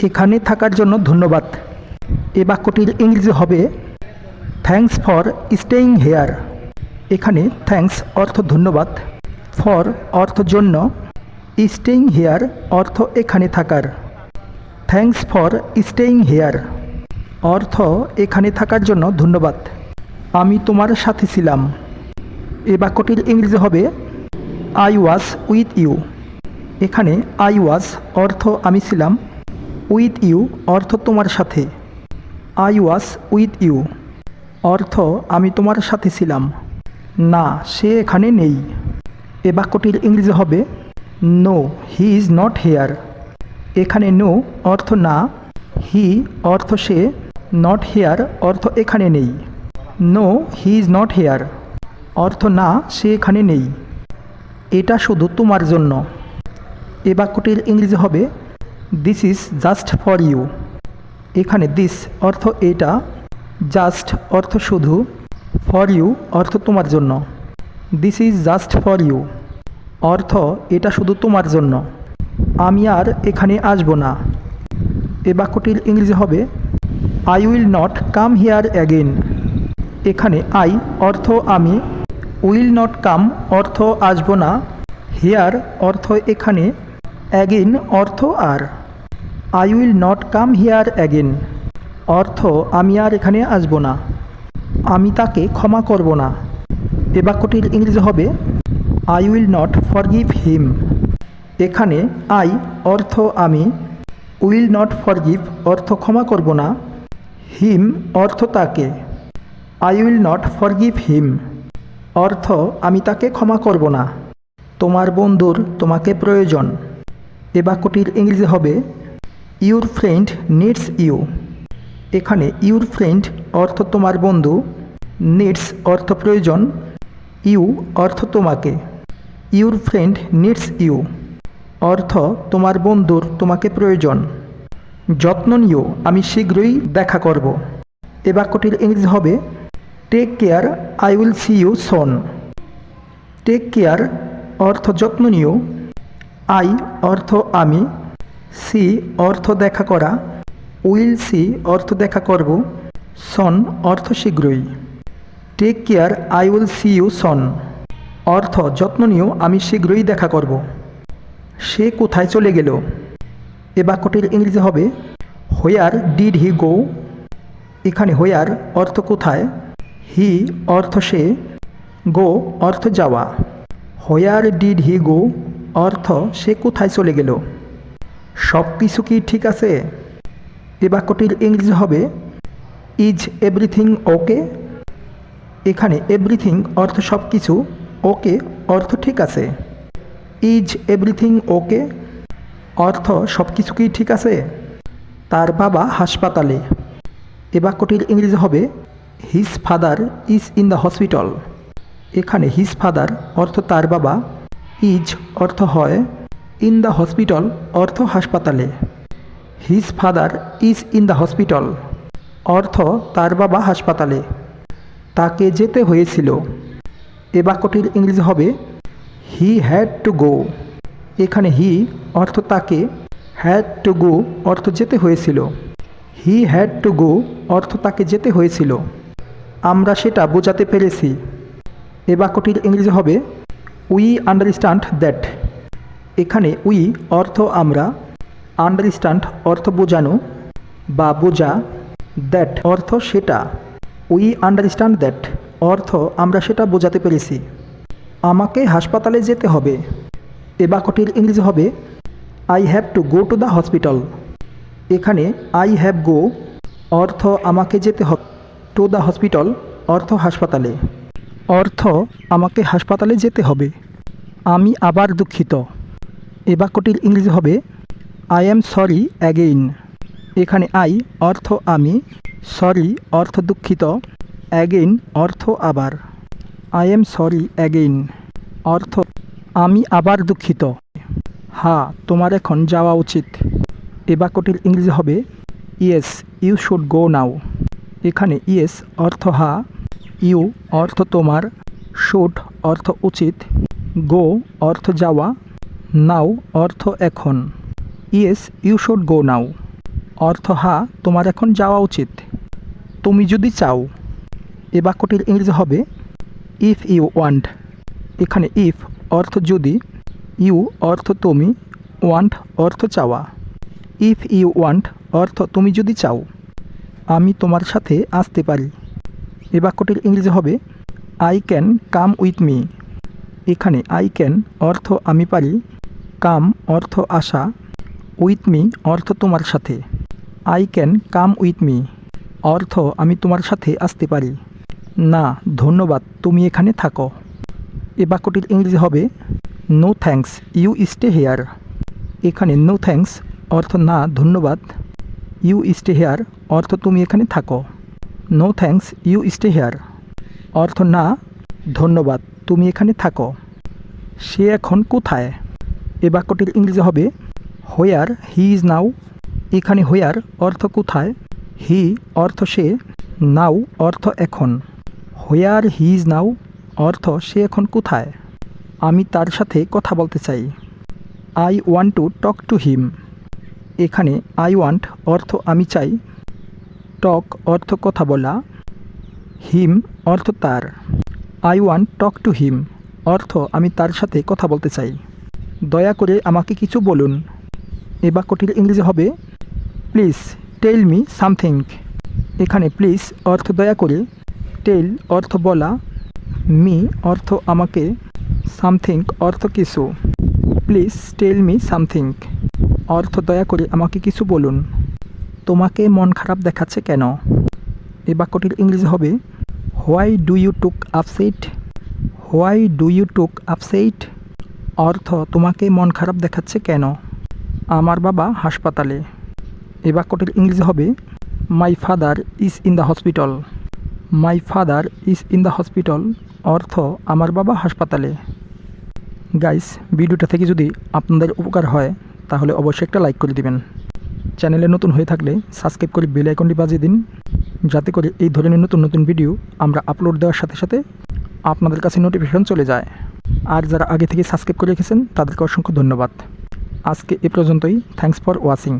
এখানে থাকার জন্য ধন্যবাদ। এই বাক্যটির ইংরেজি হবে থ্যাঙ্কস ফর স্টেইং হেয়ার। এখানে থ্যাঙ্কস অর্থ ধন্যবাদ, ফর অর্থ জন্য, স্টেইং হেয়ার অর্থ এখানে থাকার। থ্যাঙ্কস ফর স্টেইং হেয়ার অর্থ এখানে থাকার জন্য ধন্যবাদ। আমি তোমার সাথে ছিলাম। এই বাক্যটির ইংরেজি হবে আই ওয়াজ উইথ ইউ। এখানে আই ওয়াজ অর্থ আমি ছিলাম, উইথ ইউ অর্থ তোমার সাথে। আই ওয়াজ উইথ ইউ অর্থ আমি তোমার সাথে ছিলাম। না, সে এখানে নেই। এ বাক্যটির ইংরেজি হবে no he is not here. এখানে নো অর্থ না, হি অর্থ সে, নট হেয়ার অর্থ এখানে নেই। No he is not here অর্থ না, সে এখানে নেই। এটা শুধু তোমার জন্য। এ বাক্যটির ইংরেজি হবে this is just for you. এখানে দিস অর্থ এটা, জাস্ট অর্থ শুধু, ফর ইউ অর্থ তোমার জন্য। This is just for you অর্থ এটা শুধু তোমার জন্য। আমি আর এখানে আসব না। এ বাক্যটির ইংরেজি হবে I will not come here again. এখানে আই অর্থ আমি, উইল নট কাম অর্থ আসব না, হিয়ার অর্থ এখানে, অ্যাগেন অর্থ আর। I will not come here again অর্থ আমি আর এখানে আসব না। আমি তাকে ক্ষমা করব না। এ বাক্যটির ইংরেজি হবে আই উইল নট ফরগিভ হিম। এখানে আই অর্থ আমি, উইল নট ফরগিভ অর্থ ক্ষমা করব না, হিম অর্থ তাকে। আই উইল নট ফরগিভ হিম অর্থ আমি তাকে ক্ষমা করব না। তোমার বন্ধুর তোমাকে প্রয়োজন। এ বাক্যটির ইংরেজি হবে ইউর ফ্রেন্ড নিডস ইউ। এখানে ইউর ফ্রেন্ড অর্থ তোমার বন্ধু, নিডস অর্থ প্রয়োজন, ইউ অর্থ তোমাকে। ইউর ফ্রেন্ড নিডস ইউ অর্থ তোমার বন্ধুর তোমাকে প্রয়োজন। যত্ন নিও, আমি শীঘ্রই দেখা করব। এ বাক্যটির ইংরেজি হবে take care, I will see you soon. Take care অর্থ যত্ন নিও, আই অর্থ আমি, সি অর্থ দেখা করা, উইল সি অর্থ দেখা করব, সন অর্থ শীঘ্রই। Take care, I will see you soon অর্থ যত্ন নিও, আমি শীঘ্রই দেখা করব। সে কোথায় চলে গেল? এ বাক্যটির ইংরেজি হবে হোয়ার ডিড হি গো। এখানে হোয়ার অর্থ কোথায়, হি অর্থ সে, গো অর্থ যাওয়া। হোয়ার ডিড হি গো অর্থ সে কোথায় চলে গেল। সব কিছু কি ঠিক আছে? এ বাক্যটির ইংরেজি হবে ইজ এভরিথিং ওকে। এখানে এভরিথিং অর্থ সব কিছু, ওকে অর্থ ঠিক আছে। ইজ এভরিথিং ওকে অর্থ সব কিছু কি ঠিক আছে। তার বাবা হাসপাতালে। এ বাক্যটির ইংরেজি হবে his father is in the hospital. এখানে হিজ ফাদার অর্থ তার বাবা, ইজ অর্থ হয়, ইন দ্য হসপিটাল অর্থ হাসপাতালে। His father is in the hospital অর্থ তার বাবা হাসপাতালে। তাকে যেতে হয়েছিল। এ বাক্যটির ইংরেজি হবে হি হ্যাড টু গো। এখানে হি অর্থ তাকে, হ্যাড টু গো অর্থ যেতে হয়েছিল। হি হ্যাড টু গো অর্থ তাকে যেতে হয়েছিল। আমরা সেটা বোঝাতে পেরেছি। এ বাক্যটির ইংরেজি হবে উই আন্ডারস্ট্যান্ড দ্যাট। এখানে উই অর্থ আমরা, আন্ডারস্ট্যান্ড অর্থ বোঝানো বা বোঝা, দ্যাট অর্থ সেটা। উই আন্ডারস্ট্যান্ড দ্যাট অর্থ আমরা সেটা বোঝাতে পেরেছি। আমাকে হাসপাতালে যেতে হবে। এ বাক্যটির ইংরেজি হবে I have to go to the hospital. এখানে আই হ্যাভ গো অর্থ আমাকে যেতে হবে, টু দ্য হসপিটাল অর্থ হাসপাতালে, অর্থ আমাকে হাসপাতালে যেতে হবে। আমি আবার দুঃখিত। এ বাক্যটির ইংরেজি হবে আই অ্যাম সরি অ্যাগেইন। এখানে আই অর্থ আমি, সরি অর্থ দুঃখিত, অ্যাগেইন অর্থ আবার। আই অ্যাম সরি অ্যাগেইন অর্থ আমি আবার দুঃখিত। হ্যাঁ, তোমার এখন যাওয়া উচিত। এ বাক্যটির ইংরেজি হবে ইয়েস ইউ শুড গো নাও। এখানে ইয়েস অর্থ হ্যাঁ, ইউ অর্থ তোমার, শুড অর্থ উচিত, গো অর্থ যাওয়া, নাও অর্থ এখন। ইয়েস ইউ শুড গো নাও অর্থ হ্যাঁ, তোমার এখন যাওয়া উচিত। তুমি যদি চাও। এই বাক্যটির ইংরেজি হবে ইফ ইউ ওয়ান্ট। এখানে ইফ অর্থ যদি, ইউ অর্থ তুমি, ওয়ান্ট অর্থ চাওয়া। ইফ ইউ ওয়ান্ট অর্থ তুমি যদি চাও। আমি তোমার সাথে আসতে পারি। এই বাক্যটির ইংরেজি হবে I can come with me. এখানে আই ক্যান অর্থ আমি পারি, কাম অর্থ আসা, উইথ মি অর্থ তোমার সাথে। I can come with me অর্থ আমি তোমার সাথে আসতে পারি। না ধন্যবাদ, তুমি এখানে থাকো। এ বাক্যটির ইংরেজি হবে no thanks, you stay here. এখানে নো থ্যাঙ্কস অর্থ না ধন্যবাদ, ইউ স্টে হেয়ার অর্থ তুমি এখানে থাকো। No thanks, you stay here অর্থ না ধন্যবাদ, তুমি এখানে থাকো। সে এখন কোথায়? এ বাক্যটির ইংরেজি হবে হোয়ার হি ইজ নাও। এখানে হোয়ার অর্থ কোথায়, হি অর্থ সে, নাও অর্থ এখন। হোয়ার হি ইজ নাও অর্থ সে এখন কোথায়। আমি তার সাথে কথা বলতে চাই। I want to talk to him. এখানে আই ওয়ান্ট অর্থ আমি চাই, টক অর্থ কথা বলা, হিম অর্থ তার। I want talk to him অর্থ আমি তার সাথে কথা বলতে চাই। দয়া করে আমাকে কিছু বলুন। এই বাক্যটির ইংরেজি হবে প্লিজ টেল মি সামথিং। এখানে প্লিজ অর্থ দয়া করে, টেল অর্থ বলা, মি অর্থ আমাকে, সামথিং অর্থ কিছু। প্লিজ টেল মি সামথিং অর্থ দয়া করে আমাকে কিছু বলুন। তোমাকে মন খারাপ দেখাচ্ছে কেন? এই বাক্যটির ইংরেজি হবে why do you took upset. Why do you took upset অর্থ তোমাকে মন খারাপ দেখাচ্ছে কেন? আমার বাবা হাসপাতালে। এই বাক্যটির ইংরেজি হবে my father is in the hospital. My father is in the hospital অর্থ আমার বাবা হাসপাতালে। গাইস, ভিডিওটা থেকে যদি আপনাদের উপকার হয় তাহলে অবশ্যই একটা লাইক করে দিবেন। চ্যানেলে নতুন হয়ে থাকলে সাবস্ক্রাইব করে বেল আইকনটি বাজিয়ে দিন, যাতে করে এই ধরনের নতুন নতুন ভিডিও আমরা আপলোড দেওয়ার সাথে সাথে আপনাদের কাছে নোটিফিকেশন চলে যায়। আর যারা আগে থেকে সাবস্ক্রাইব করে রেখেছেন তাদেরকে অসংখ্য ধন্যবাদ। আজকে এ পর্যন্তই। Thanks for watching.